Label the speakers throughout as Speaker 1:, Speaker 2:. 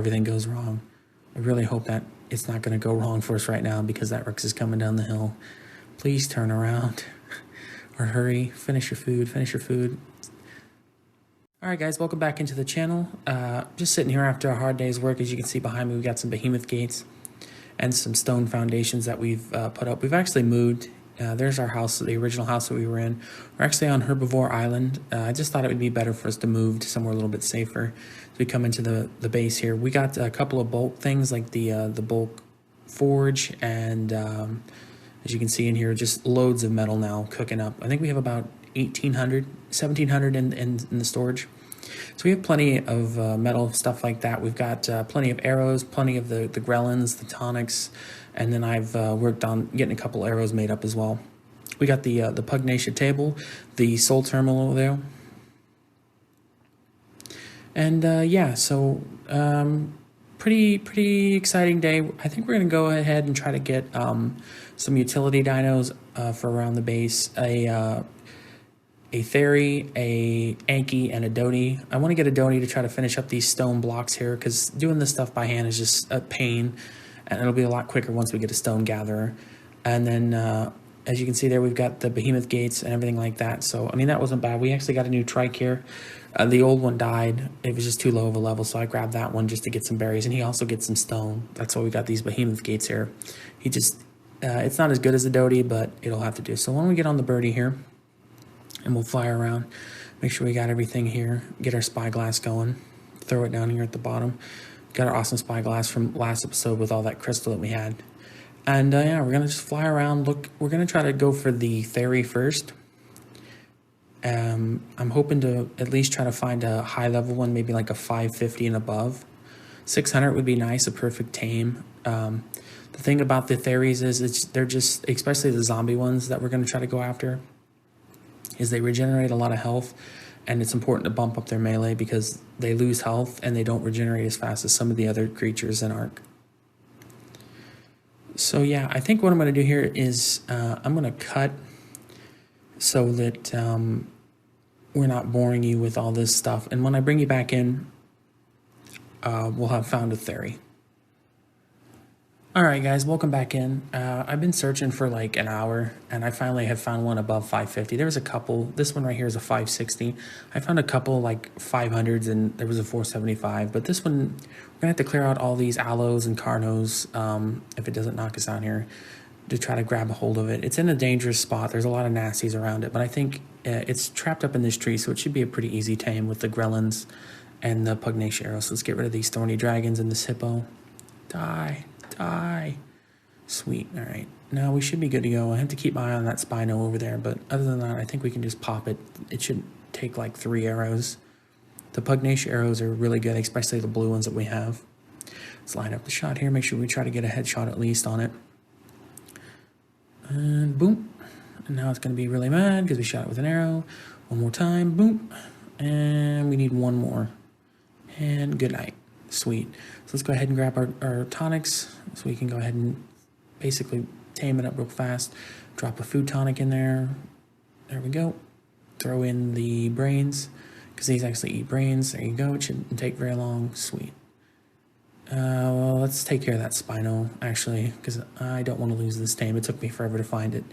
Speaker 1: everything goes wrong. I really hope that it's not going to go wrong for us right now because that Rex is coming down the hill. Please turn around or hurry. Finish your food. Finish your food. All right, guys, welcome back into the channel. Just sitting here after a hard day's work. As you can see behind me, we've got some behemoth gates and some stone foundations that we've put up. We've actually moved. There's our house, the original house that we were in. We're actually on Herbivore Island. I just thought it would be better for us to move to somewhere a little bit safer. So we come into the base here. We got a couple of bulk things like the bulk forge and as you can see in here, just loads of metal now cooking up. I think we have about 1,800, 1,700 in the storage. So we have plenty of metal stuff like that. We've got plenty of arrows, plenty of the grellins, the tonics, and then I've worked on getting a couple arrows made up as well. We got the Pugnacia table, the soul terminal over there. And yeah, so pretty exciting day. I think we're gonna go ahead and try to get some utility dinos for around the base. A Theory, a Anki, and a Doni. I want to get a Doni to try to finish up these stone blocks here because doing this stuff by hand is just a pain, and it'll be a lot quicker once we get a stone gatherer. And then, as you can see there, we've got the behemoth gates and everything like that. So, I mean, that wasn't bad. We actually got a new trike here. The old one died. It was just too low of a level, so I grabbed that one just to get some berries, and he also gets some stone. That's why we got these behemoth gates here. He just, it's not as good as the Dodi, but it'll have to do. So why don't we get on the birdie here? And we'll fly around, make sure we got everything here, get our spyglass going, throw it down here at the bottom. Got our awesome spyglass from last episode with all that crystal that we had. And yeah, we're going to just fly around, look. We're going to try to go for the Theory first. I'm hoping to at least try to find a high level one, maybe like a 550 and above. 600 would be nice, a perfect tame. The thing about the Theories is they're just, especially the zombie ones that we're going to try to go after, is they regenerate a lot of health, and it's important to bump up their melee because they lose health and they don't regenerate as fast as some of the other creatures in Ark. So yeah, I think what I'm going to do here is I'm going to cut so that we're not boring you with all this stuff. And when I bring you back in, we'll have found a Theory. All right, guys, welcome back in. I've been searching for like an hour, and I finally have found one above 550. There was a couple. This one right here is a 560. I found a couple like 500s, and there was a 475. But this one, we're gonna have to clear out all these aloes and carnos if it doesn't knock us out here to try to grab a hold of it. It's in a dangerous spot. There's a lot of nasties around it, but I think it's trapped up in this tree, so it should be a pretty easy tame with the grellins and the Pugnacia arrows. So let's get rid of these thorny dragons and this hippo. Die. Sweet. All right, now we should be good to go. I have to keep my eye on that Spino over there, but other than that, I think we can just pop it. It should take like 3 arrows. The Pugnacia arrows are really good, especially the blue ones that we have. Let's line up the shot here, make sure we try to get a headshot at least on it. And boom. And now it's going to be really mad because we shot it with an arrow. One more time, boom. And we need one more. And good night. Sweet. So let's go ahead and grab our tonics so we can go ahead and basically tame it up real fast. Drop a food tonic in there. There we go. Throw in the brains because these actually eat brains. There you go. It shouldn't take very long. Sweet. Well, let's take care of that Spino actually because I don't want to lose this tame. It took me forever to find it.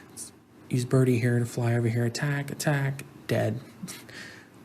Speaker 1: Let's use Birdie here to fly over here. Attack, dead.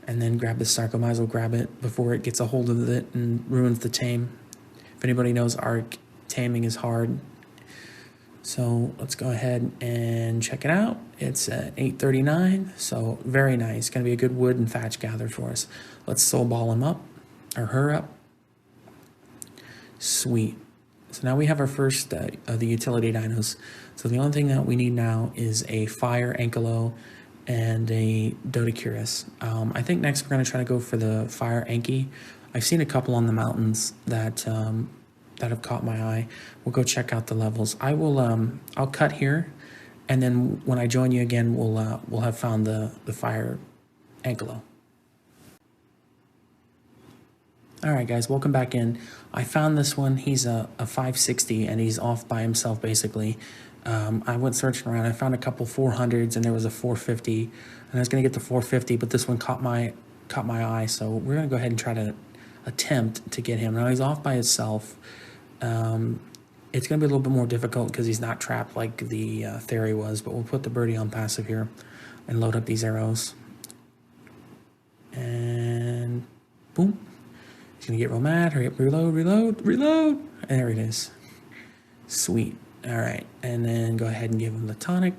Speaker 1: And then grab the Sarco. Might as well grab it before it gets a hold of it and ruins the tame. If anybody knows Ark, taming is hard. So let's go ahead and check it out. It's at 839, so very nice. Gonna be a good wood and thatch gather for us. Let's soul ball him up, or her up. Sweet. So now we have our first of the utility dinos. So the only thing that we need now is a fire Ankylo and a Dodicurus. I think next we're going to try to go for the fire Anki. I've seen a couple on the mountains that that have caught my eye. We'll go check out the levels. I'll cut here, and then when I join you again, we'll have found the fire Ankylo. All right, guys, welcome back in. I found this one. He's a 560, and he's off by himself, basically. I went searching around. I found a couple 400s, and there was a 450, and I was going to get the 450, but this one caught my eye, so we're going to go ahead and try to attempt to get him. Now he's off by himself. It's going to be a little bit more difficult because he's not trapped like the Theory was, but we'll put the birdie on passive here and load up these arrows. And boom. He's going to get real mad. Hurry up, reload, reload, reload. And there it is. Sweet. All right. And then go ahead and give him the tonic.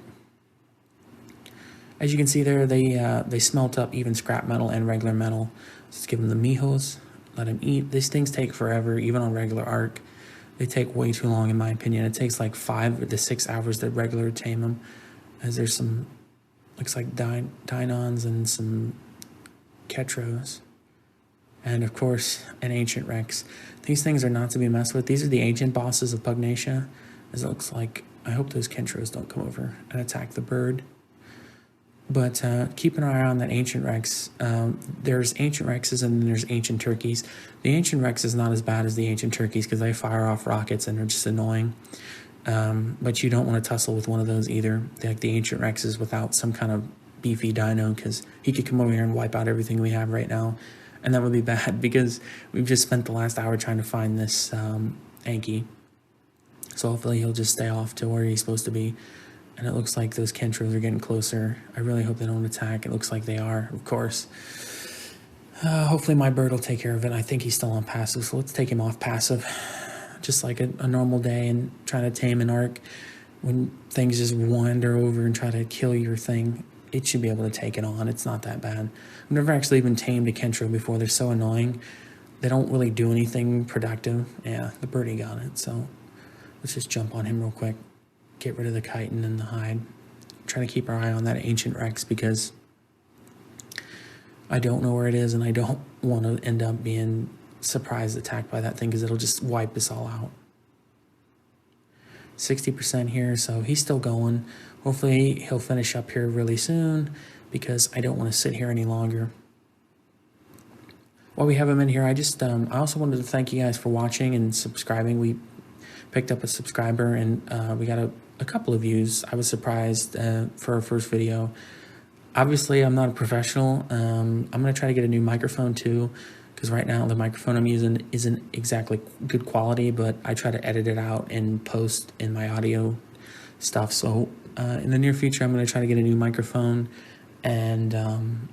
Speaker 1: As you can see there, they smelt up even scrap metal and regular metal. Let's give him the mijos. Let him eat. These things take forever, even on regular Ark. They take way too long, in my opinion. It takes like 5 to 6 hours to regular tame them, as there's some, looks like Dinons and some Ketros. And of course, an Ancient Rex. These things are not to be messed with. These are the ancient bosses of Pugnacia, as it looks like. I hope those Ketros don't come over and attack the bird. But keep an eye on that Ancient Rex. There's Ancient Rexes and then there's Ancient Turkeys. The Ancient Rex is not as bad as the Ancient Turkeys because they fire off rockets and they're just annoying. But you don't want to tussle with one of those either. Like the Ancient Rexes without some kind of beefy dino, because he could come over here and wipe out everything we have right now. And that would be bad because we've just spent the last hour trying to find this Anki. So hopefully he'll just stay off to where he's supposed to be. And it looks like those Kentros are getting closer. I really hope they don't attack. It looks like they are, of course. Hopefully my bird will take care of it. I think he's still on passive, so let's take him off passive. Just like a normal day and trying to tame an Ark. When things just wander over and try to kill your thing, it should be able to take it on. It's not that bad. I've never actually even tamed a Kentro before. They're so annoying. They don't really do anything productive. Yeah, the birdie got it, so let's just jump on him real quick. Get rid of the chitin and the hide. Try to keep our eye on that Ancient Rex because I don't know where it is and I don't want to end up being surprise attacked by that thing because it'll just wipe us all out. 60% here, so he's still going. Hopefully he'll finish up here really soon because I don't want to sit here any longer. While we have him in here, I also wanted to thank you guys for watching and subscribing. We picked up a subscriber and we got a couple of views. I was surprised for our first video. Obviously, I'm not a professional. I'm going to try to get a new microphone too, because right now the microphone I'm using isn't exactly good quality, but I try to edit it out and post in my audio stuff. So in the near future, I'm going to try to get a new microphone and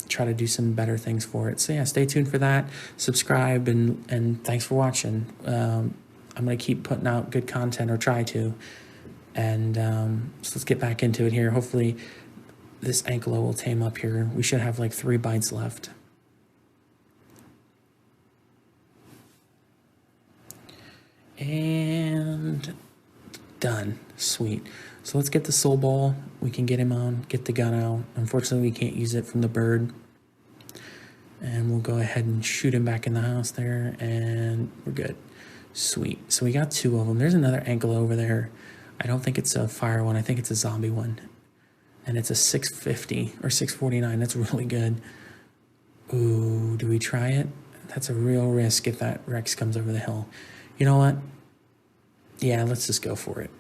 Speaker 1: try to do some better things for it. So yeah, stay tuned for that. Subscribe and thanks for watching. I'm going to keep putting out good content, or try to. And so let's get back into it here. Hopefully this Anklo will tame up here. We should have like 3 bites left. And done. Sweet. So let's get the soul ball. We can get him on, get the gun out. Unfortunately, we can't use it from the bird. And we'll go ahead and shoot him back in the house there, and we're good. Sweet. So we got 2 of them. There's another Anklo over there. I don't think it's a fire one. I think it's a zombie one. And it's a 650 or 649. That's really good. Ooh, do we try it? That's a real risk if that Rex comes over the hill. You know what? Yeah, let's just go for it.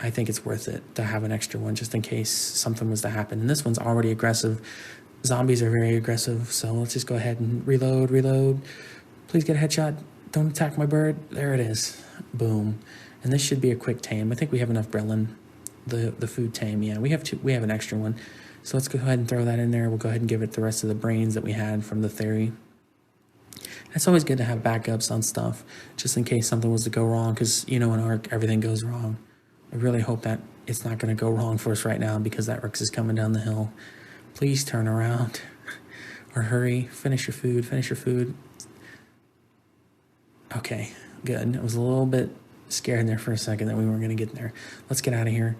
Speaker 1: I think it's worth it to have an extra one just in case something was to happen. And this one's already aggressive. Zombies are very aggressive. So let's just go ahead and reload, reload. Please get a headshot. Don't attack my bird. There it is. Boom. And this should be a quick tame. I think we have enough Brelin. The food tame. Yeah, we have an extra one. So let's go ahead and throw that in there. We'll go ahead and give it the rest of the brains that we had from the Theory. It's always good to have backups on stuff just in case something was to go wrong, because in Ark everything goes wrong. I really hope that it's not going to go wrong for us right now because that Rex is coming down the hill. Please turn around or hurry. Finish your food. Finish your food. Okay, good. I was a little bit scared there for a second that we weren't going to get there. Let's get out of here.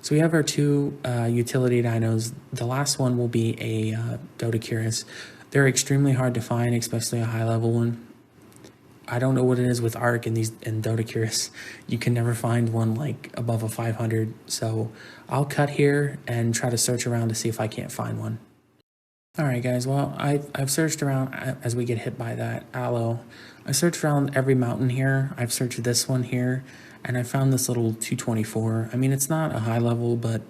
Speaker 1: So we have our 2 utility dinos. The last one will be a Dodecurus. They're extremely hard to find, especially a high level one. I don't know what it is with Ark and Dodecurus. You can never find one like above a 500. So I'll cut here and try to search around to see if I can't find one. All right, guys. Well, I've searched around as we get hit by that aloe. I searched around every mountain here. I've searched this one here, and I found this little 224. I mean, it's not a high level, but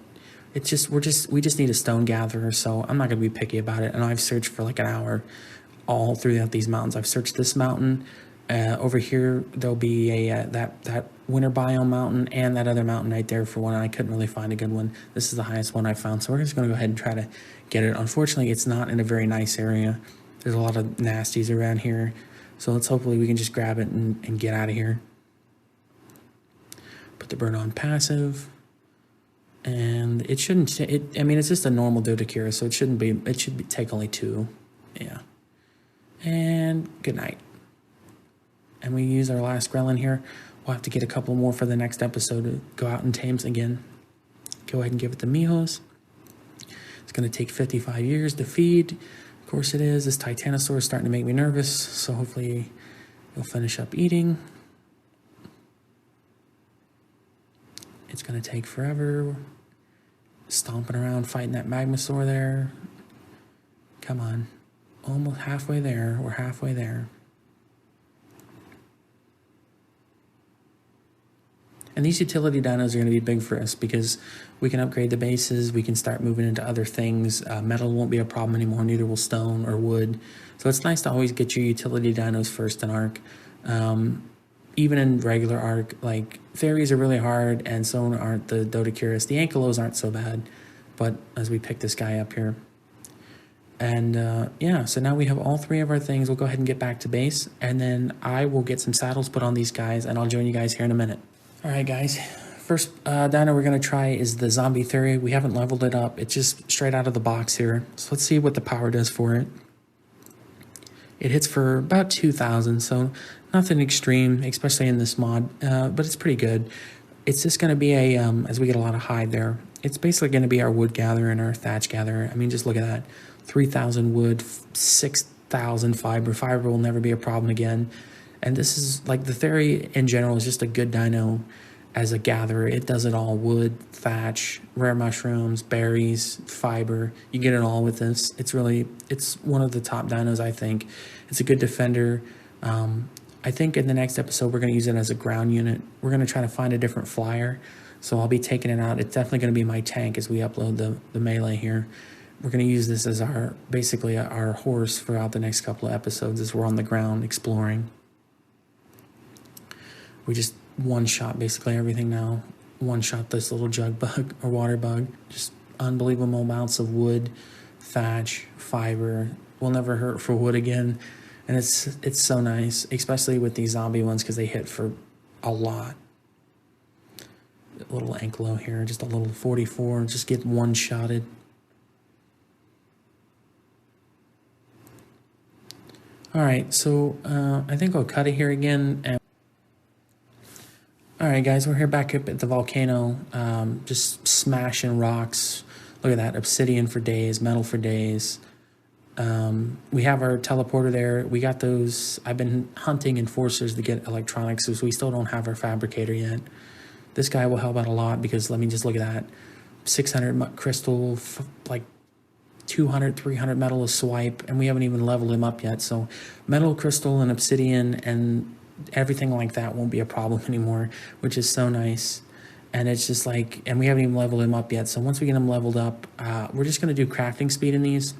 Speaker 1: it's just we just need a stone gatherer. So I'm not gonna be picky about it. And I've searched for like an hour. all throughout these mountains. I've searched this mountain. Over here, there'll be a that winter biome mountain and that other mountain right there for one. I couldn't really find a good one. This is the highest one I found, so we're just going to go ahead and try to get it. Unfortunately, it's not in a very nice area. There's a lot of nasties around here, so let's hopefully we can just grab it and get out of here. Put the burn on passive, and it shouldn't. I mean, it's just a normal Dodecura, so it shouldn't be. It should take only 2. Yeah. And good night. And we use our last Gremlin here. We'll have to get a couple more for the next episode to go out and tame again. Go ahead and give it to Mijos. It's going to take 55 years to feed. Of course it is. This Titanosaur is starting to make me nervous, so hopefully he'll finish up eating. It's going to take forever. Stomping around, fighting that Magmasaur there. Come on. Almost halfway there. We're halfway there. And these utility dinos are going to be big for us because we can upgrade the bases, we can start moving into other things. Metal won't be a problem anymore, neither will stone or wood. So it's nice to always get your utility dinos first in Ark. Even in regular Ark, like, fairies are really hard, and so aren't the Dodecuras. The Ankylos aren't so bad, but as we pick this guy up here. And yeah, so now we have all 3 of our things. We'll go ahead and get back to base, and then I will get some saddles put on these guys, and I'll join you guys here in a minute. All right, guys. First dino we're going to try is the Zombie Theory. We haven't leveled it up. It's just straight out of the box here. So let's see what the power does for it. It hits for about 2,000, so nothing extreme, especially in this mod, but it's pretty good. It's just going to be a, as we get a lot of hide there, it's basically going to be our wood gatherer and our thatch gatherer. I mean, just look at that. 3,000 wood, 6,000 fiber. Fiber will never be a problem again. And this is, like, the Theory in general is just a good dino as a gatherer. It does it all: wood, thatch, rare mushrooms, berries, fiber. You get it all with this. It's one of the top dinos, I think. It's a good defender. I think in the next episode, we're going to use it as a ground unit. We're going to try to find a different flyer. So I'll be taking it out. It's definitely going to be my tank as we upload the melee here. We're going to use this as basically our horse throughout the next couple of episodes as we're on the ground exploring. We just one-shot basically everything now. One-shot this little jug bug or water bug. Just unbelievable amounts of wood, thatch, fiber. We'll never hurt for wood again. And it's so nice, especially with these zombie ones because they hit for a lot. A little Ankylo here, just a little 44. Just get one-shotted. All right, so I think I'll cut it here again. All right, guys, we're here back up at the volcano, just smashing rocks. Look at that, obsidian for days, metal for days. We have our teleporter there. We got those. I've been hunting enforcers to get electronics, so we still don't have our fabricator yet. This guy will help out a lot because let me just look at that. 600 crystal, like 200, 300 metal a swipe, and we haven't even leveled him up yet. So metal, crystal, and obsidian and everything like that won't be a problem anymore, which is so nice. And it's just like, and we haven't even leveled him up yet. So once we get him leveled up, we're just going to do crafting speed in these.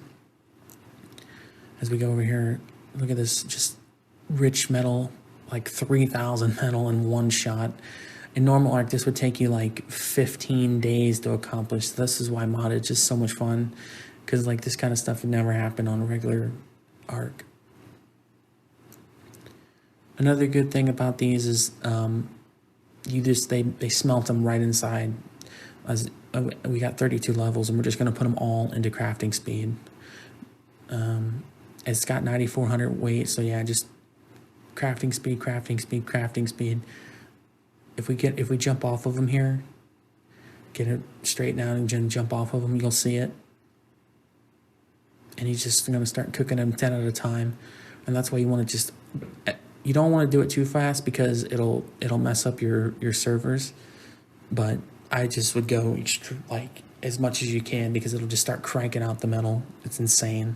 Speaker 1: As we go over here, look at this, just rich metal, like 3,000 metal in one shot. In normal Ark, this would take you like 15 days to accomplish. This is why modded is just so much fun, because like this kind of stuff would never happen on a regular Ark. Another good thing about these is they smelt them right inside. We got 32 levels, and we're just going to put them all into crafting speed. It's got 9,400 weight, so yeah, just crafting speed, crafting speed, crafting speed. If we jump off of them here, get it straight down and jump off of them, you'll see it. And he's just going to start cooking them 10 at a time, and that's why you want to just. You don't want to do it too fast because it'll mess up your servers, but I just would go like as much as you can because it'll just start cranking out the metal. It's insane.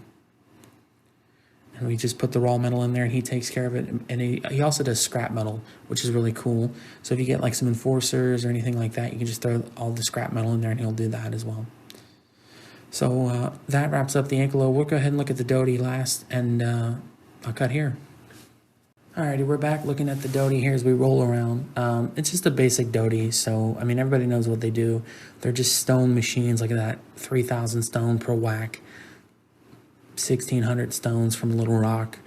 Speaker 1: And we just put the raw metal in there and he takes care of it. And he also does scrap metal, which is really cool. So if you get like some enforcers or anything like that, you can just throw all the scrap metal in there and he'll do that as well. So that wraps up the ankylo. We'll go ahead and look at the Dodie last, and I'll cut here. Alrighty, we're back looking at the Dodie here as we roll around. It's just a basic Dodie, so I mean everybody knows what they do. They're just stone machines. Look at that, 3,000 stone per whack, 1,600 stones from Little Rock,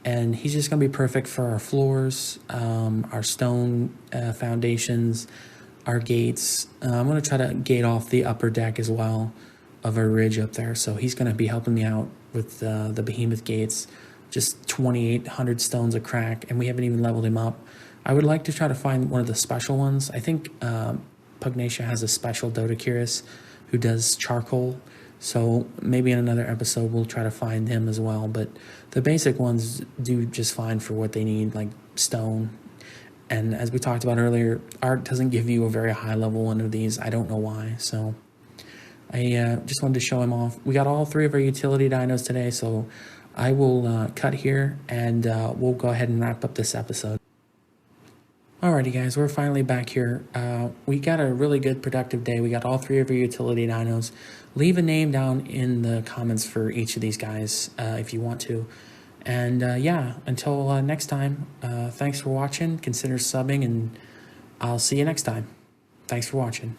Speaker 1: and he's just gonna be perfect for our floors, our stone foundations, our gates. I'm gonna try to gate off the upper deck as well of our ridge up there, so he's gonna be helping me out with the behemoth gates. Just 2,800 stones a crack, and we haven't even leveled him up. I would like to try to find one of the special ones. I think Pugnacia has a special Dodocurus who does charcoal, so maybe in another episode we'll try to find him as well. But the basic ones do just fine for what they need, like stone. And as we talked about earlier, Ark doesn't give you a very high level one of these. I don't know why, so I just wanted to show him off. We got all 3 of our utility dinos today, so I will cut here, and we'll go ahead and wrap up this episode. Alrighty guys, we're finally back here. We got a really good productive day. We got all 3 of our utility dinos. Leave a name down in the comments for each of these guys if you want to. And yeah, until next time, thanks for watching. Consider subbing, and I'll see you next time. Thanks for watching.